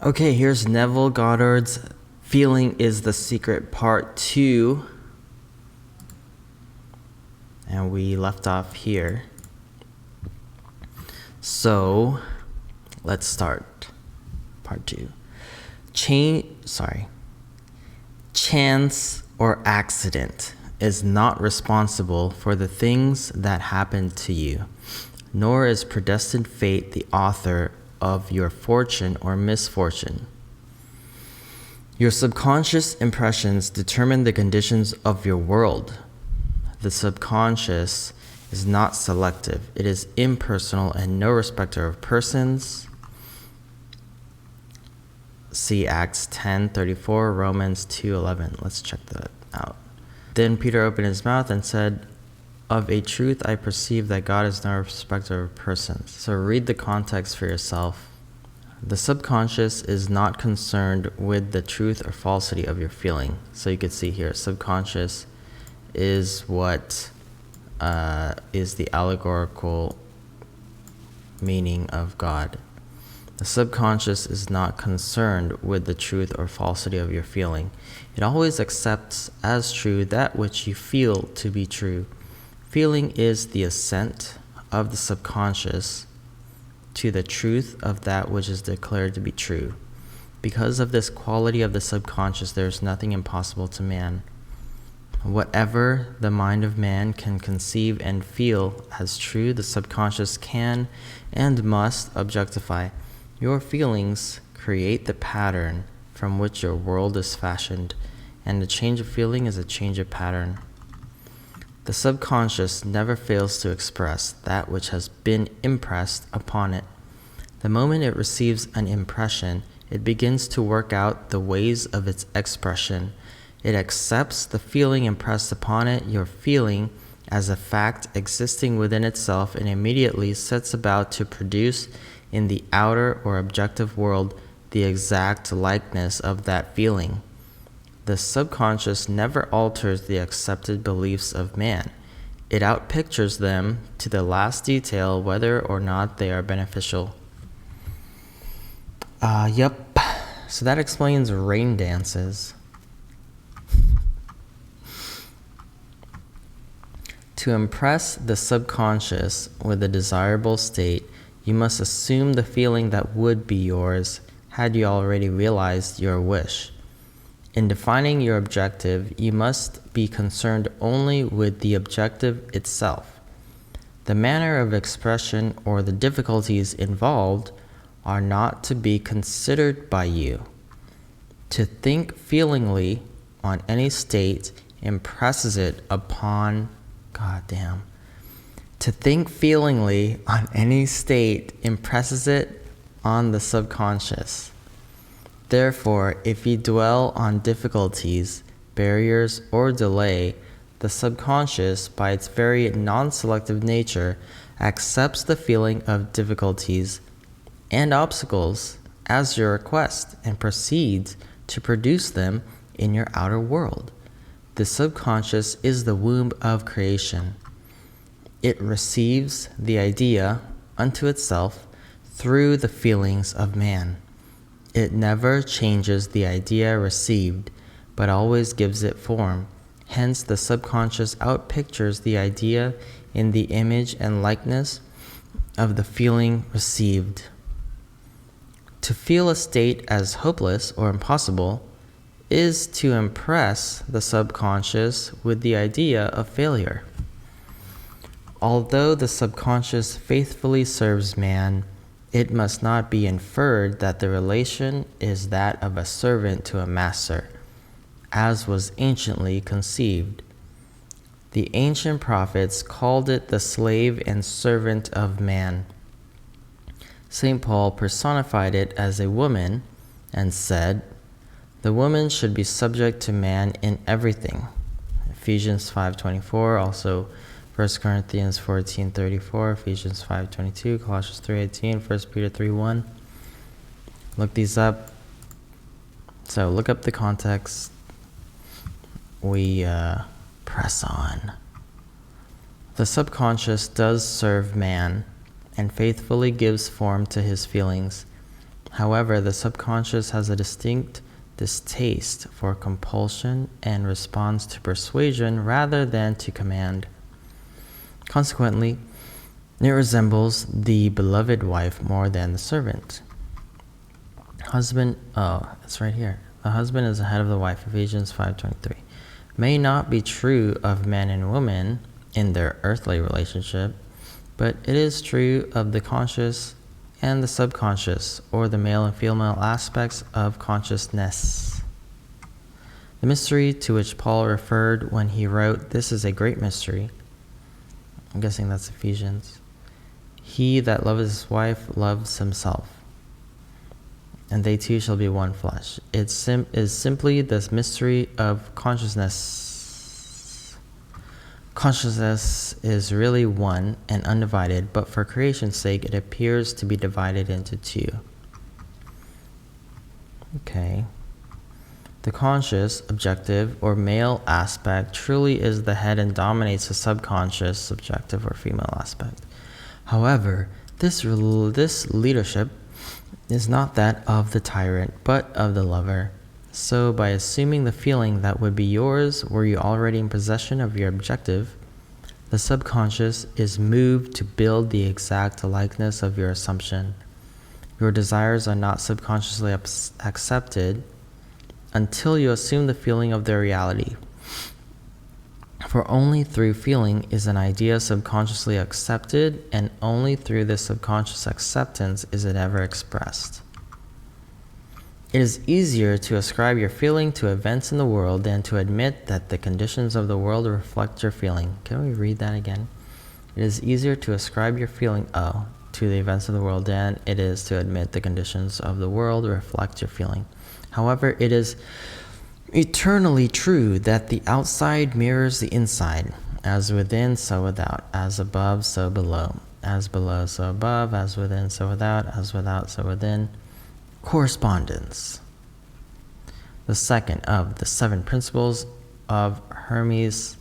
Okay, here's Neville Goddard's Feeling is the Secret Part 2. And we left off here. So, let's start. Part 2. Chance or accident is not responsible for the things that happen to you, nor is predestined fate the author of your fortune or misfortune. Your subconscious impressions determine the conditions of your world. The subconscious is not selective. It is impersonal and no respecter of persons. See Acts 10:34, Romans 2:11. Let's check that out. Then Peter opened his mouth and said, "Of a truth I perceive that God is no respecter of persons." So read the context for yourself. The subconscious is not concerned with the truth or falsity of your feeling. So you could see here, subconscious is what is the allegorical meaning of God. The subconscious is not concerned with the truth or falsity of your feeling. It always accepts as true that which you feel to be true. Feeling is the assent of the subconscious to the truth of that which is declared to be true. Because of this quality of the subconscious, there is nothing impossible to man. Whatever the mind of man can conceive and feel as true, the subconscious can and must objectify. Your feelings create the pattern from which your world is fashioned, and a change of feeling is a change of pattern. The subconscious never fails to express that which has been impressed upon it. The moment it receives an impression, it begins to work out the ways of its expression. It accepts the feeling impressed upon it, your feeling, as a fact existing within itself, and immediately sets about to produce in the outer or objective world the exact likeness of that feeling. The subconscious never alters the accepted beliefs of man. It outpictures them to the last detail, whether or not they are beneficial. Yep. So that explains rain dances. To impress the subconscious with a desirable state, you must assume the feeling that would be yours had you already realized your wish. In defining your objective, you must be concerned only with the objective itself. The manner of expression or the difficulties involved are not to be considered by you. To think feelingly on any state impresses it upon To think feelingly on any state impresses it on the subconscious. Therefore, if you dwell on difficulties, barriers, or delay, the subconscious, by its very non-selective nature, accepts the feeling of difficulties and obstacles as your request and proceeds to produce them in your outer world. The subconscious is the womb of creation. It receives the idea unto itself through the feelings of man. It never changes the idea received, but always gives it form. Hence, the subconscious outpictures the idea in the image and likeness of the feeling received. To feel a state as hopeless or impossible is to impress the subconscious with the idea of failure. Although the subconscious faithfully serves man, it must not be inferred that the relation is that of a servant to a master, as was anciently conceived. The ancient prophets called it the slave and servant of man. St. Paul personified it as a woman and said, "The woman should be subject to man in everything." Ephesians 5:24, also 1 Corinthians 14:34, Ephesians 5:22, Colossians 3:18, 1 Peter 3:1. Look these up. So look up the context. We press on. The subconscious does serve man and faithfully gives form to his feelings. However, the subconscious has a distinct distaste for compulsion and responds to persuasion rather than to command. Consequently, it resembles the beloved wife more than the servant. It's right here. The husband is the head of the wife, Ephesians 5:23. May not be true of man and woman in their earthly relationship, but it is true of the conscious and the subconscious, or the male and female aspects of consciousness. The mystery to which Paul referred when he wrote, "This is a great mystery." I'm guessing that's Ephesians. "He that loves his wife loves himself, and they two shall be one flesh." It is simply this mystery of consciousness. Consciousness is really one and undivided, but for creation's sake it appears to be divided into two. Okay. The conscious, objective, or male aspect truly is the head and dominates the subconscious, subjective, or female aspect. However, this leadership is not that of the tyrant, but of the lover. So, by assuming the feeling that would be yours were you already in possession of your objective, the subconscious is moved to build the exact likeness of your assumption. Your desires are not subconsciously accepted until you assume the feeling of their reality. For only through feeling is an idea subconsciously accepted, and only through this subconscious acceptance is it ever expressed. It is easier to ascribe your feeling to events in the world than to admit that the conditions of the world reflect your feeling. Can we read that again? It is easier to ascribe your feeling, to the events of the world than it is to admit the conditions of the world reflect your feeling. However, it is eternally true that the outside mirrors the inside, as within, so without, as above, so below, as below, so above, as within, so without, as without, so within. Correspondence. The second of the 7 principles of Hermes.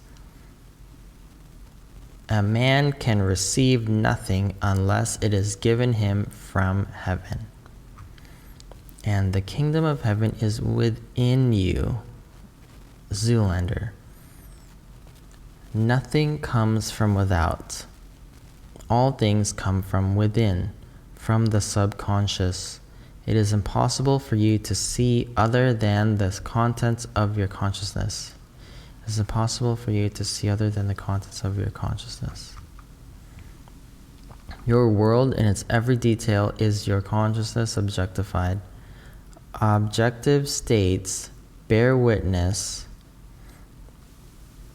A man can receive nothing unless it is given him from heaven. And the kingdom of heaven is within you. Zoolander. Nothing comes from without. All things come from within, from the subconscious. It is impossible for you to see other than the contents of your consciousness. It is impossible for you to see other than the contents of your consciousness. Your world in its every detail is your consciousness objectified. Objective states bear witness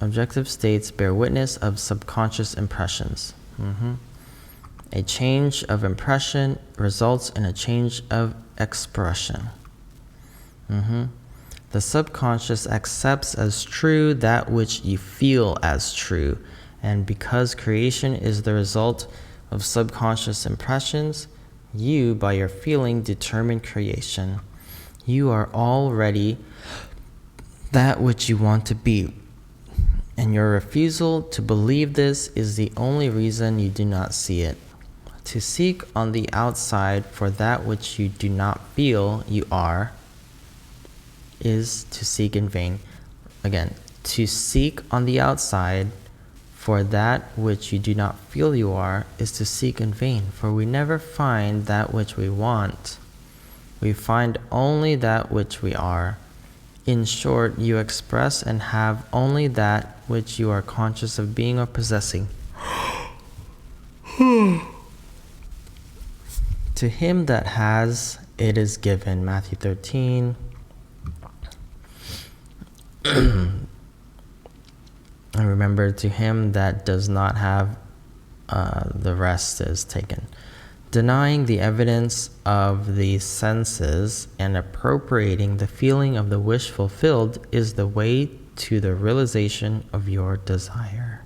of subconscious impressions. A change of impression results in a change of expression. The subconscious accepts as true that which you feel as true, and because creation is the result of subconscious impressions, you, by your feeling, determine creation. You are already that which you want to be, and your refusal to believe this is the only reason you do not see it. To seek on the outside for that which you do not feel you are is to seek in vain. Again, to seek on the outside for that which you do not feel you are is to seek in vain, for we never find that which we want. We find only that which we are. In short, you express and have only that which you are conscious of being or possessing. To him that has, it is given. Matthew 13. And remember, to him that does not have, the rest is taken. Denying the evidence of the senses and appropriating the feeling of the wish fulfilled is the way to the realization of your desire.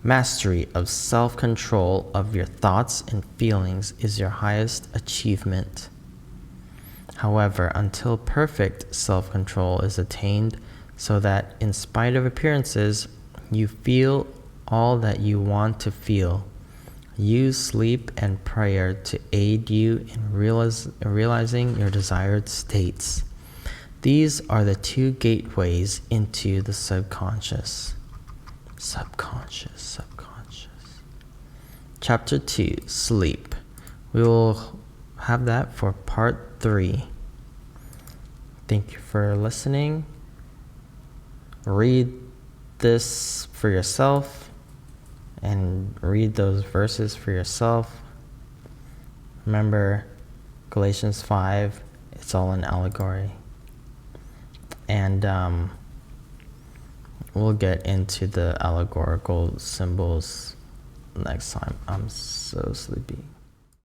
Mastery of self-control of your thoughts and feelings is your highest achievement. However, until perfect self-control is attained, so that in spite of appearances, you feel all that you want to feel, Use sleep and prayer to aid you in realizing your desired states. These are the two gateways into the subconscious. Subconscious. Chapter 2, Sleep. We will have that for part 3. Thank you for listening. Read this for yourself and read those verses for yourself. Remember, Galatians 5, it's all an allegory. And we'll get into the allegorical symbols next time. I'm so sleepy.